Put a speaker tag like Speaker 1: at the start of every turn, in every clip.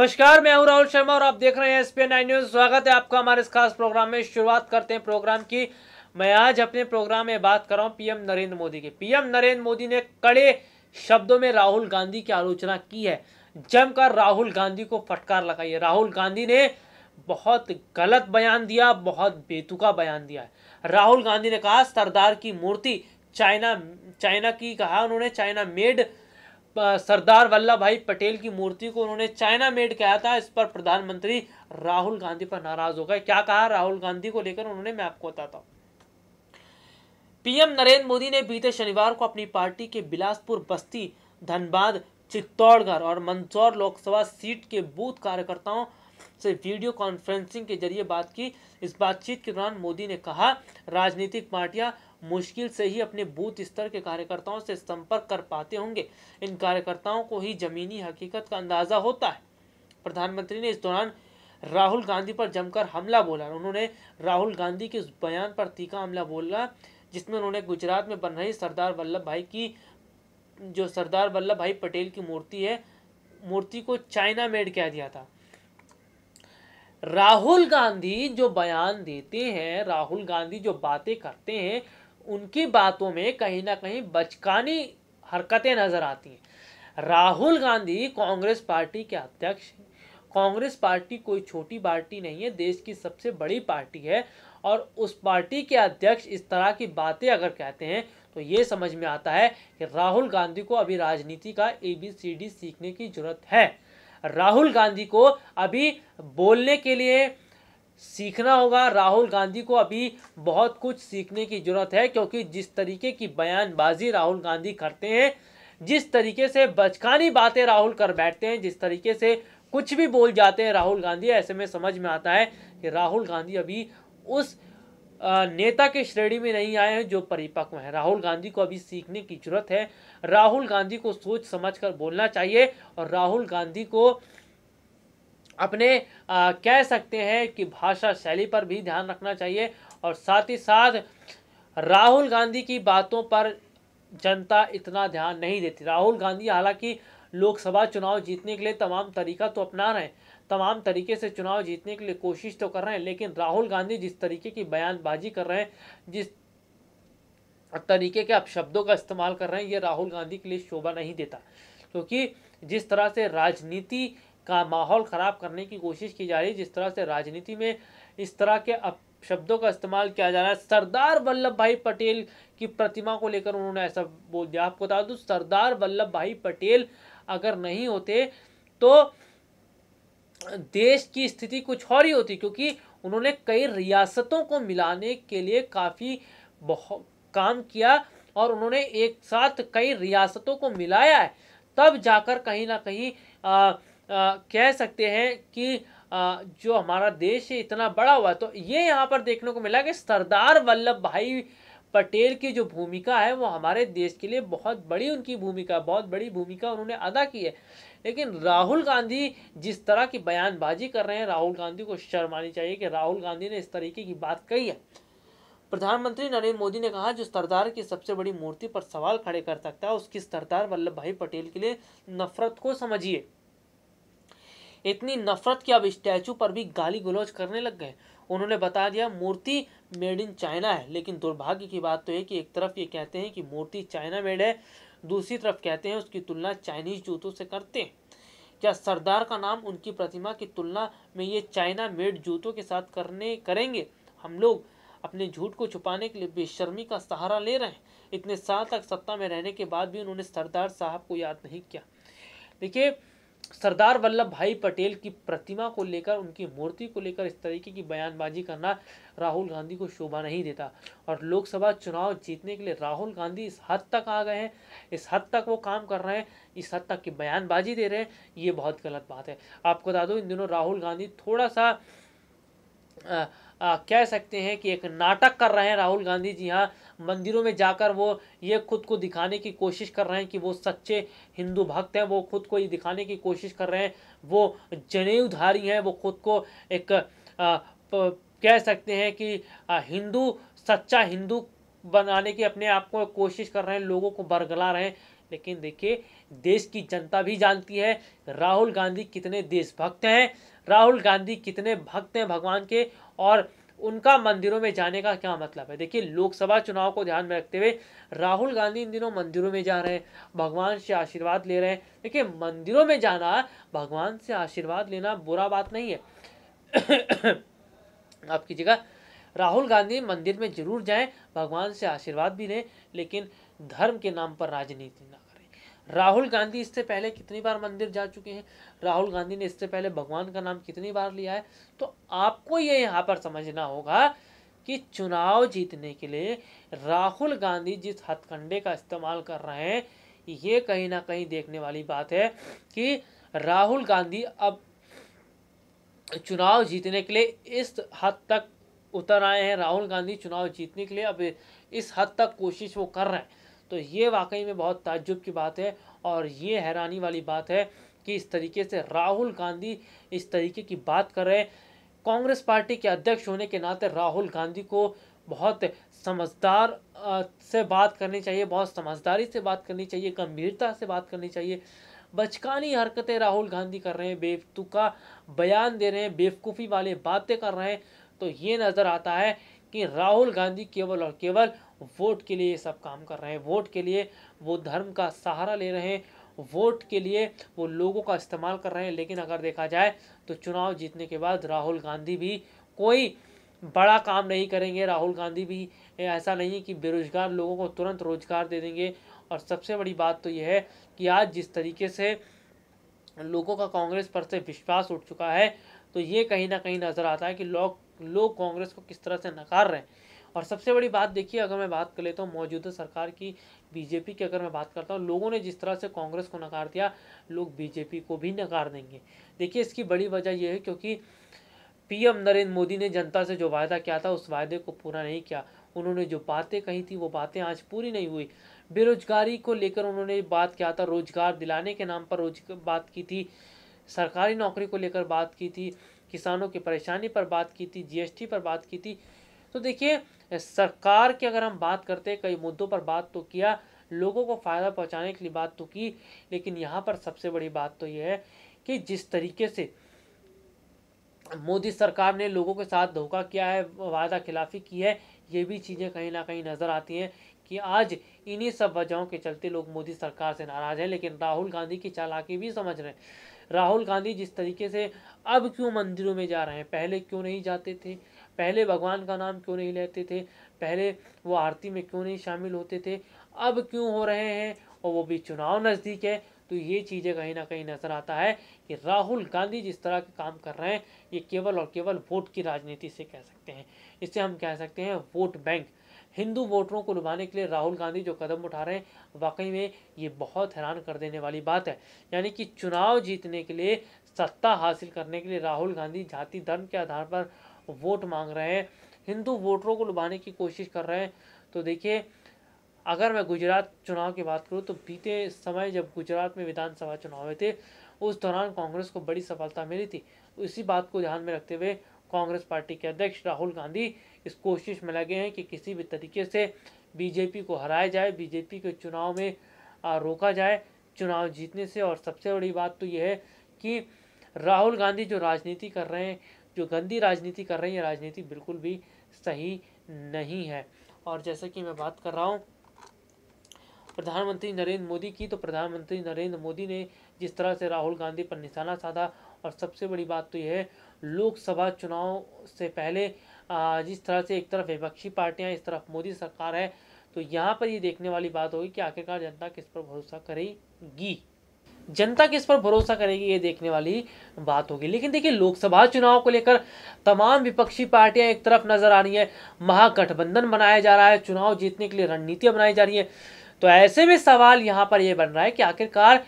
Speaker 1: नमस्कार, मैं हूं राहुल शर्मा और आप देख रहे हैं एसपीएन 9 न्यूज। स्वागत है आपका हमारे इस खास प्रोग्राम में। शुरुआत करते हैं प्रोग्राम की। मैं आज अपने प्रोग्राम में बात कर रहा हूं पीएम नरेंद्र मोदी की। पीएम नरेंद्र मोदी ने कड़े शब्दों में राहुल गांधी की आलोचना की है। जमकर राहुल गांधी को फटकार लगाई है। राहुल गांधी ने बहुत गलत बयान दिया, बहुत बेतुका बयान दिया है। राहुल गांधी ने कहा सरदार की मूर्ति चाइना की कहा उन्होंने, चाइना मेड। सरदार वल्लभ भाई पटेल की मूर्ति को उन्होंने चाइना मेड कहा था। इस पर प्रधानमंत्री राहुल गांधी पर नाराज हो गए। क्या कहा राहुल गांधी को लेकर उन्होंने, मैं आपको बताता हूं। पीएम नरेंद्र मोदी ने बीते शनिवार को अपनी पार्टी के बिलासपुर, बस्ती, धनबाद, चित्तौड़गढ़ और मंदसौर लोकसभा सीट के बूथ कार्यकर्ताओं से वीडियो कॉन्फ्रेंसिंग के जरिए बात की। इस बातचीत के दौरान मोदी ने कहा राजनीतिक पार्टियां मुश्किल से ही अपने बूथ स्तर के कार्यकर्ताओं से संपर्क कर पाते होंगे। इन कार्यकर्ताओं को ही जमीनी हकीकत का अंदाजा होता है। प्रधानमंत्री ने इस दौरान राहुल गांधी पर जमकर हमला बोला। उन्होंने राहुल गांधी के उस बयान पर तीखा हमला बोला जिसमें उन्होंने गुजरात में बन रही सरदार वल्लभ भाई पटेल की मूर्ति को चाइना मेड कह दिया था। राहुल गांधी जो बयान देते हैं, राहुल गांधी जो बातें करते हैं, उनकी बातों में कहीं ना कहीं बचकानी हरकतें नजर आती हैं। राहुल गांधी कांग्रेस पार्टी के अध्यक्ष हैं। कांग्रेस पार्टी कोई छोटी पार्टी नहीं है, देश की सबसे बड़ी पार्टी है। और उस पार्टी के अध्यक्ष इस तरह की बातें अगर कहते हैं तो ये समझ में आता है कि राहुल गांधी को अभी राजनीति का ABCD सीखने की जरूरत है। राहुल गांधी को अभी बोलने के लिए सीखना होगा। राहुल गांधी को अभी बहुत कुछ सीखने की जरूरत है, क्योंकि जिस तरीके की बयानबाजी राहुल गांधी करते हैं, जिस तरीके से बचकानी बातें राहुल कर बैठते हैं, जिस तरीके से कुछ भी बोल जाते हैं राहुल गांधी, ऐसे में समझ में आता है कि राहुल गांधी अभी उस नेता के श्रेणी में नहीं आए हैं जो परिपक्व है। राहुल गांधी को अभी सीखने की जरूरत है। राहुल गांधी को सोच समझकर बोलना चाहिए और राहुल गांधी को अपने कह सकते हैं कि भाषा शैली पर भी ध्यान रखना चाहिए। और साथ ही साथ राहुल गांधी की बातों पर जनता इतना ध्यान नहीं देती। राहुल गांधी हालांकि लोकसभा चुनाव जीतने के लिए तमाम तरीका तो अपना रहे हैं, तमाम तरीके से चुनाव जीतने के लिए कोशिश तो कर रहे हैं, लेकिन राहुल गांधी जिस तरीके की बयानबाजी कर रहे हैं, जिस तरीके के अपशब्दों का इस्तेमाल कर रहे हैं, ये राहुल गांधी के लिए शोभा नहीं देता। क्योंकि जिस तरह से राजनीति का माहौल खराब करने की कोशिश की जा रही है, जिस तरह से राजनीति में इस तरह के शब्दों का इस्तेमाल किया जा रहा है, सरदार वल्लभ भाई पटेल की प्रतिमा को लेकर उन्होंने ऐसा बोल दिया। आपको बता दूं, सरदार वल्लभ भाई पटेल अगर नहीं होते तो देश की स्थिति कुछ और ही होती, क्योंकि उन्होंने कई रियासतों को मिलाने के लिए काफी बहुत काम किया और उन्होंने एक साथ कई रियासतों को मिलाया है। तब जाकर कहीं ना कहीं कह सकते हैं कि जो हमारा देश है इतना बड़ा हुआ। तो ये यहाँ पर देखने को मिला कि सरदार वल्लभ भाई पटेल की जो भूमिका है वो हमारे देश के लिए बहुत बड़ी उनकी भूमिका, बहुत बड़ी भूमिका उन्होंने अदा की है। लेकिन राहुल गांधी जिस तरह की बयानबाजी कर रहे हैं, राहुल गांधी को शर्म आनी चाहिए कि राहुल गांधी ने इस तरीके की बात कही है। प्रधानमंत्री नरेंद्र मोदी ने कहा जो सरदार की सबसे बड़ी मूर्ति पर सवाल खड़े कर सकता है, उसकी सरदार वल्लभ भाई पटेल के लिए नफरत को समझिए। इतनी नफरत कि अब स्टैचू पर भी गाली गलौज करने लग गए। उन्होंने बता दिया मूर्ति मेड इन चाइना है, लेकिन दुर्भाग्य की बात तो है कि एक तरफ ये कहते हैं कि मूर्ति चाइना मेड है, दूसरी तरफ कहते हैं उसकी तुलना चाइनीज जूतों से करते हैं। क्या सरदार का नाम उनकी प्रतिमा की तुलना में ये चाइना मेड जूतों के साथ करेंगे? हम लोग अपने झूठ को छुपाने के लिए बेशर्मी का सहारा ले रहे हैं। इतने साल तक सत्ता में रहने के बाद भी उन्होंने सरदार साहब को याद नहीं किया। देखिए, सरदार वल्लभ भाई पटेल की प्रतिमा को लेकर, उनकी मूर्ति को लेकर इस तरीके की बयानबाजी करना राहुल गांधी को शोभा नहीं देता। और लोकसभा चुनाव जीतने के लिए राहुल गांधी इस हद तक आ गए हैं, इस हद तक वो काम कर रहे हैं, इस हद तक की बयानबाजी दे रहे हैं, ये बहुत गलत बात है। आपको बता दो, इन दिनों राहुल गांधी थोड़ा सा कह सकते हैं कि एक नाटक कर रहे हैं। राहुल गांधी जी हाँ, मंदिरों में जाकर वो ये खुद को दिखाने की कोशिश कर रहे हैं कि वो सच्चे हिंदू भक्त हैं। वो खुद को ये दिखाने की कोशिश कर रहे हैं वो जनेऊधारी हैं। वो खुद को एक कह सकते हैं कि हिंदू, सच्चा हिंदू बनाने की अपने आप को कोशिश कर रहे हैं, लोगों को बरगला रहे हैं। लेकिन देखिए देश की जनता भी जानती है राहुल गांधी कितने देशभक्त हैं, राहुल गांधी कितने भक्त हैं भगवान के, और उनका मंदिरों में जाने का क्या मतलब है। देखिए लोकसभा चुनाव को ध्यान में रखते हुए राहुल गांधी इन दिनों मंदिरों में जा रहे हैं, भगवान से आशीर्वाद ले रहे हैं। देखिए मंदिरों में जाना, भगवान से आशीर्वाद लेना बुरा बात नहीं है। आपकी जगह राहुल गांधी मंदिर में जरूर जाएं, भगवान से आशीर्वाद भी लें, लेकिन धर्म के नाम पर राजनीति ना करें। राहुल गांधी इससे पहले कितनी बार मंदिर जा चुके हैं, राहुल गांधी ने इससे पहले भगवान का नाम कितनी बार लिया है। तो आपको ये यहाँ पर समझना होगा कि चुनाव जीतने के लिए राहुल गांधी जिस हथकंडे का इस्तेमाल कर रहे हैं, ये कहीं ना कहीं देखने वाली बात है कि राहुल गांधी अब चुनाव जीतने के लिए इस हद तक उतर आए हैं। राहुल गांधी चुनाव जीतने के लिए अब इस हद तक कोशिश वो कर रहे हैं। तो ये वाकई में बहुत ताज्जुब की बात है, और ये हैरानी वाली बात है कि इस तरीके से राहुल गांधी इस तरीके की बात कर रहे हैं। कांग्रेस पार्टी के अध्यक्ष होने के नाते राहुल गांधी को बहुत समझदार से बात करनी चाहिए, बहुत समझदारी से बात करनी चाहिए, गंभीरता से बात करनी चाहिए। बचकानी हरकतें राहुल गांधी कर रहे हैं, बेवकूफ़ा बयान दे रहे हैं, बेवकूफ़ी वाले बातें कर रहे हैं। तो ये नज़र आता है कि राहुल गांधी केवल और केवल वोट के लिए ये सब काम कर रहे हैं, वोट के लिए वो धर्म का सहारा ले रहे हैं, वोट के लिए वो लोगों का इस्तेमाल कर रहे हैं। लेकिन अगर देखा जाए तो चुनाव जीतने के बाद राहुल गांधी भी कोई बड़ा काम नहीं करेंगे। राहुल गांधी भी ऐसा नहीं है कि बेरोजगार लोगों को तुरंत रोजगार दे देंगे। और सबसे बड़ी बात तो यह है कि आज जिस तरीके से लोगों का कांग्रेस पर से विश्वास उठ चुका है, तो ये कहीं ना कहीं नज़र आता है कि लोग कांग्रेस को किस तरह से नकार रहे हैं। और सबसे बड़ी बात देखिए, अगर मैं बात कर लेता हूँ मौजूदा सरकार की, बीजेपी की अगर मैं बात करता हूँ, लोगों ने जिस तरह से कांग्रेस को नकार दिया, लोग बीजेपी को भी नकार देंगे। देखिए इसकी बड़ी वजह यह है क्योंकि पीएम नरेंद्र मोदी ने जनता से जो वायदा किया था उस वायदे को पूरा नहीं किया। उन्होंने जो बातें कही थी वो बातें आज पूरी नहीं हुई। बेरोजगारी को लेकर उन्होंने बात किया था, रोजगार दिलाने के नाम पर बात की थी, सरकारी नौकरी को लेकर बात की थी, किसानों की परेशानी पर बात की थी, जीएसटी पर बात की थी। तो देखिए सरकार की अगर हम बात करते हैं, कई मुद्दों पर बात तो किया, लोगों को फ़ायदा पहुंचाने के लिए बात तो की, लेकिन यहाँ पर सबसे बड़ी बात तो ये है कि जिस तरीके से मोदी सरकार ने लोगों के साथ धोखा किया है, वादा खिलाफी की है, ये भी चीज़ें कहीं ना कहीं नज़र आती हैं कि आज इन्हीं सब वजहों के चलते लोग मोदी सरकार से नाराज़ हैं। लेकिन राहुल गांधी की चालाकी भी समझ रहे हैं। राहुल गांधी जिस तरीके से अब क्यों मंदिरों में जा रहे हैं, पहले क्यों नहीं जाते थे, पहले भगवान का नाम क्यों नहीं लेते थे, पहले वो आरती में क्यों नहीं शामिल होते थे, अब क्यों हो रहे हैं, और वो भी चुनाव नज़दीक है। तो ये चीज़ें कहीं ना कहीं नज़र आता है कि राहुल गांधी जिस तरह के काम कर रहे हैं, ये केवल और केवल वोट की राजनीति से कह सकते हैं। इससे हम कह सकते हैं वोट बैंक, हिंदू वोटरों को लुभाने के लिए राहुल गांधी जो कदम उठा रहे हैं, वाकई में ये बहुत हैरान कर देने वाली बात है। यानी कि चुनाव जीतने के लिए, सत्ता हासिल करने के लिए राहुल गांधी जाति धर्म के आधार पर वोट मांग रहे हैं, हिंदू वोटरों को लुभाने की कोशिश कर रहे हैं। तो देखिए अगर मैं गुजरात चुनाव की बात करूं, तो बीते समय जब गुजरात में विधानसभा चुनाव हुए थे, उस दौरान कांग्रेस को बड़ी सफलता मिली थी। तो इसी बात को ध्यान में रखते हुए कांग्रेस पार्टी के अध्यक्ष राहुल गांधी इस कोशिश में लगे हैं कि किसी भी तरीके से बीजेपी को हराया जाए, बीजेपी के चुनाव में रोका जाए चुनाव जीतने से। और सबसे बड़ी बात तो यह है कि राहुल गांधी जो राजनीति कर रहे हैं, जो गंदी राजनीति कर रहे हैं, ये राजनीति बिल्कुल भी सही नहीं है। और जैसे कि मैं बात कर रहा हूँ प्रधानमंत्री नरेंद्र मोदी की, तो प्रधानमंत्री नरेंद्र मोदी ने जिस तरह से राहुल गांधी पर निशाना साधा, और सबसे बड़ी बात तो यह है लोकसभा चुनाव से पहले जिस तरह से एक तरफ विपक्षी पार्टियां, इस तरफ मोदी सरकार है, तो यहाँ पर ये देखने वाली बात होगी कि आखिरकार जनता किस पर भरोसा करेगी, जनता किस पर भरोसा करेगी, ये देखने वाली बात होगी। लेकिन देखिए लोकसभा चुनाव को लेकर तमाम विपक्षी पार्टियां एक तरफ नजर आ रही है, महागठबंधन बनाया जा रहा है, चुनाव जीतने के लिए रणनीतियां बनाई जा रही है। तो ऐसे में सवाल यहाँ पर यह बन रहा है कि आखिरकार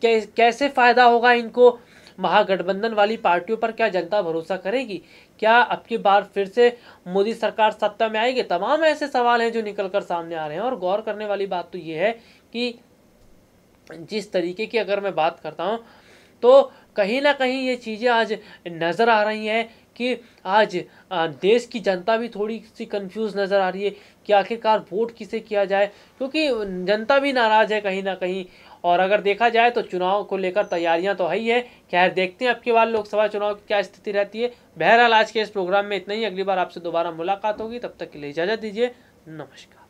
Speaker 1: कैसे फायदा होगा इनको, महागठबंधन वाली पार्टियों पर क्या जनता भरोसा करेगी, क्या अब की बार फिर से मोदी सरकार सत्ता में आएगी। तमाम ऐसे सवाल हैं जो निकलकर सामने आ रहे हैं। और गौर करने वाली बात तो ये है कि जिस तरीके की अगर मैं बात करता हूँ, तो कहीं ना कहीं ये चीज़ें आज नज़र आ रही हैं कि आज देश की जनता भी थोड़ी सी कंफ्यूज नज़र आ रही है कि आखिरकार वोट किसे किया जाए, क्योंकि जनता भी नाराज़ है कहीं ना कहीं। और अगर देखा जाए तो चुनाव को लेकर तैयारियां तो है ही है। खैर देखते हैं अब की बार लोकसभा चुनाव की क्या स्थिति रहती है। बहरहाल आज के इस प्रोग्राम में इतना ही, अगली बार आपसे दोबारा मुलाकात होगी, तब तक के लिए इजाज़त दीजिए, नमस्कार।